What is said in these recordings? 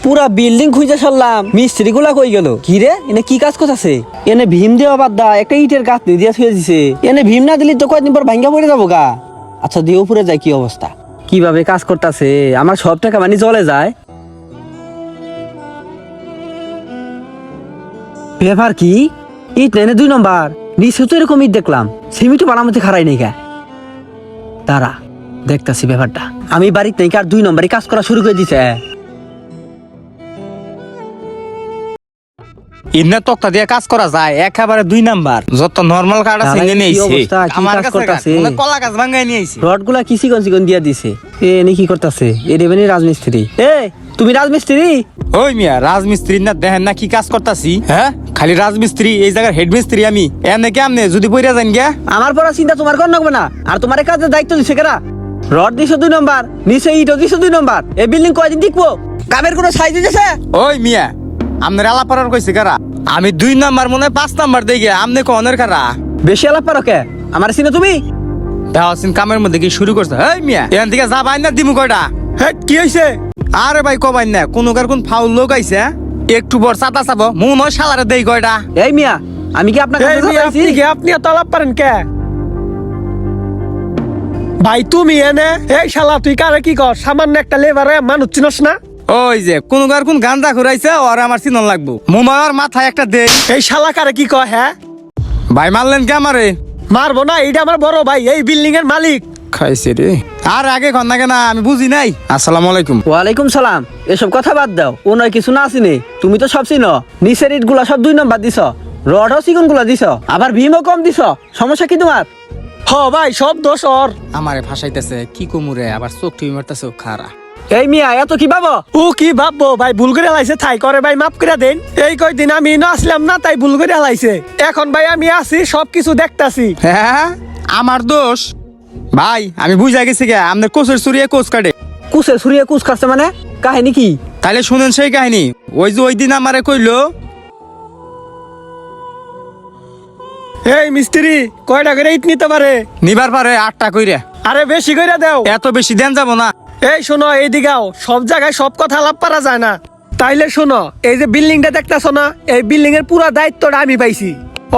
পুরা বিল্ডিং খুঁজে সারলাম, মিস্ত্রি গুলা কই গেল? কি রে, এনে কি কাজ করতেছে? এনে ভীম দেওয়া বাদ দা, একটা ইটের গাছ দিয়ে থুয়ে দিছে। এনে ভীম না দিলি তো কয়েকদিন পর ভাঙ্গা পড়ে যাবো গা। আচ্ছা দিয়ে উপরে যায় কি অবস্থা, কিভাবে কাজ করতেছে? আমার সব টাকা মানে জলে যায়। ব্যাপার কি? ইট নেনে 2 নম্বর, নিচে তো এরকম ইট দেখলাম, সিমিটও বানামতে খারাই নেই গা। তারা দেখতাছি ব্যাপারটা। আমি বাড়িতে নেই, আর 2 নম্বরই কাজ করা শুরু করে দিছে। ইন্না তক্তা দিয়ে কাজ করা যায় একেবারে 2 নাম্বার। যত নরমাল কাঠ আছে নিয়ে নিয়েছে, আমার কাছে মনে কলা গাছ ভাঙাই নিয়েছে। রড গুলা কি চিকন চিকন দিয়া দিছে। এ কি করতেছে? এ রেবেনি রাজমিস্ত্রি। এ তুমি রাজমিস্ত্রি? ওই মিয়া রাজমিস্ত্রি না, দেখেন না কি কাজ করতাছি? হ্যাঁ খালি রাজমিস্ত্রি, এই জায়গার হেডমিস্ত্রি আমি। এনে কেমনে যদি পইরা যান গিয়া? আমার পড়া চিন্তা তোমার কর লাগবে না। আর তোমার কাজের দায়িত্ব দিছে কেরা? রড দিছো 2 নম্বর, নিচে ইটও দিছো 2 নম্বর। এই বিল্ডিং কয়দিন টিকবো? কামের কোনো সাইজ দিতেছে? ওই মিয়া আমনের আলাপাড়ার কইছে কারা? আমি 2 নাম্বার মনে 5 নাম্বার দেই গিয়া, আমনে কোনের কারা? বেশি আলাপ পারো কে? আমার চিনো তুমি? দাওসিন কামের মধ্যে কি শুরু করছে? এই মিয়া এখান থেকে যা বাইন না দিমু কয়টা। হ্যাঁ কি হয়েছে? আরে ভাই কবাইন না, কোন ফাউল লোক আইছে। একটু বড় চাতা চাবো মন হয় শালারে দেই কয়টা। এই মিয়া, আমি কি আপনার কাছে যাইছি? আপনি এত আলাপ পারেন কে? ভাই তুমি এনে এই শালা তুই কারে কি কর? সামান্য একটা লেবারে মানুষ চিনস না? ওই যে কোন গান্দা ঘুরাইছে ওর আমার চিনন লাগবো। মুমার মাথায় একটা দেই। এই শালা কারে কি কয়? হ্যাঁ ভাই মারলেন কে আমারে? মারবো না, এইটা আমার বড় ভাই, এই বিল্ডিং এর মালিক। খাইছে রে। আর আগে কন না কেন, আমি বুঝি নাই। আসসালামু আলাইকুম। ওয়ালাইকুম সালাম। এসব কথা বাদ দাও, ও নয় কিছু না আসিনি। তুমি তো সব চিনো। নিচের ইট গুলা সব 2 নম্বর দিছ, রডও চিকন গুলা দিছ, আবার ভীমও কম দিছ। সমস্যা কি তোমার? হ ভাই সব দোষ ওর। আমারে ফাঁসাইতেছে কি কমুরে, আবার চোখ টিভি মারতেছে খারা। এই মিয়া এত কি ভাবো? ও কি ভাববো ভাই, ভুল করে লাইছে, থাই করে ভাই মাফ করে দেন। এই কয়দিন আমি না আসলাম না, তাই ভুল করে লাইছে। এখন ভাই আমি আছি, সবকিছু দেখতাছি। হ্যাঁ আমার দোষ ভাই, আমি বুঝা গেছি গে আমাদের কোচের চুরিয়ে কোচ কাটে। কুসে ছুরিয়ে কুচ কাটছে মানে? কাহিনী কি? তাহলে শুনেন সেই কাহিনী। ওই যে ওই দিন আমারে কইলো, এই মিস্ত্রি কয়টা করে ইট নিতে পারে? নিবার পারে 8টা কইরা। আরে বেশি করে দাও। এত বেশি দেন যাব না। এই শোনো, এইদিকেও সব জায়গায় সব কথা আলাপ পারা যায় না। তাইলে শোনো, এই যে বিল্ডিংটা দেখতেছো না, এই বিল্ডিং এর পুরো দায়িত্বটা আমি পাইছি।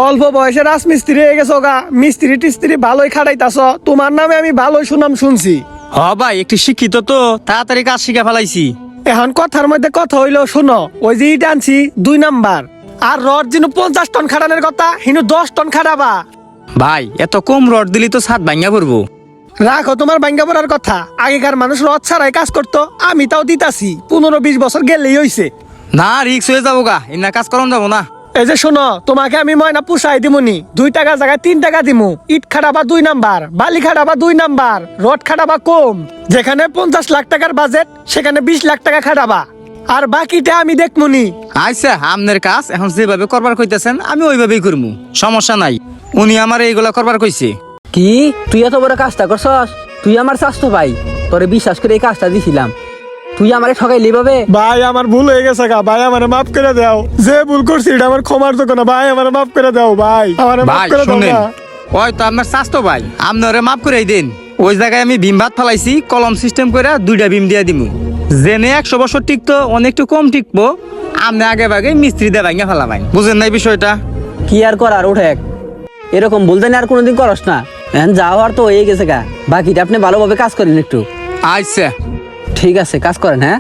অল্প বয়সে রাজমিস্ত্রি হয়ে গেছো গা, মিস্ত্রি টিস্ত্রি ভালোই খাটাইতাছ। তোমার নামে আমি ভালোই সুনাম শুনছি। হ ভাই একটু শিক্ষিত তো, তাড়াতাড়ি কাজ শিখে ফেলাইছি। এখন কথার মধ্যে কথা হইলো, শোনো, ওই যে ইট আনছি 2 নাম্বার, আর রড যিনি 50 টন খাটানোর কথা, হিনু 10 টন খাটাবা। ভাই এত কম রড দিলি তো ছাদ ভাঙ্গা পড়বো। রাখো তোমার ভাঙ্গা পড়ার কথা। আগেকার মানুষ রড ছাড়াই কাজ করতো, আমি তাও দিতাছি। 15-20 বছর গেলেই হইছে। না রিক্স হয়ে যাবো গা, ইন্না কাজ করন যাবো না। এই যে শোনো, তোমাকে আমি ময়না পুষাই দিমুনি। 2 টাকা জায়গায় 3 টাকা দিমু। ইট খাটাবা 2 নাম্বার, বালি খাটাবা 2 নাম্বার, রড খাটাবা কম। যেখানে 50 লাখ টাকার বাজেট, সেখানে 20 লাখ টাকা খাটাবা। আর বাকিটা আমি দেখমুনি। আচ্ছা আমনের কাজ এখন যেভাবে করবার কইতেছেন আমি ওইভাবেই করবো, সমস্যা নাই। উনি আমার এইগুলা করবার কইছে। কি তুই এত বড় কাজটা করছস? তুই আমার স্বাস্থ্য ভাই, তোরে বিশ্বাস করে এই কাজটা দিছিলাম, তুই আমারে ঠকাইলি ভাবে? ভাই আমার ভুল হয়ে গেছে গা, ভাই আমারে মাফ করে দাও। যে ভুল করছি এটা আমার ক্ষমার তো না, ভাই আমারে মাফ করে দাও। ভাই আমারে মাফ ভাই করে দাও শুনেন, না। ওই তো আপনার স্বাস্থ্য ভাই, আপনারে মাফ করে দেন। ওই জায়গায় আমি ভীম ভাত ফেলাইছি, কলম সিস্টেম করে 2টা ভীম দিয়ে দিমু। জেনে 100 বছর টিকতো, অনেকটু কম টিকবো। আপনি আগে ভাগে মিস্ত্রি দিয়ে ভাঙ্গা ফেলাবাই, বুঝেন নাই বিষয়টা? কি আর করার, ওঠে এরকম বলতে না আর কোনোদিন করস না। এখন যা হওয়ার তো হয়ে গেছে গা, বাকিটা আপনি ভালোভাবে কাজ করেন একটু। আচ্ছা ঠিক আছে, কাজ করেন। হ্যাঁ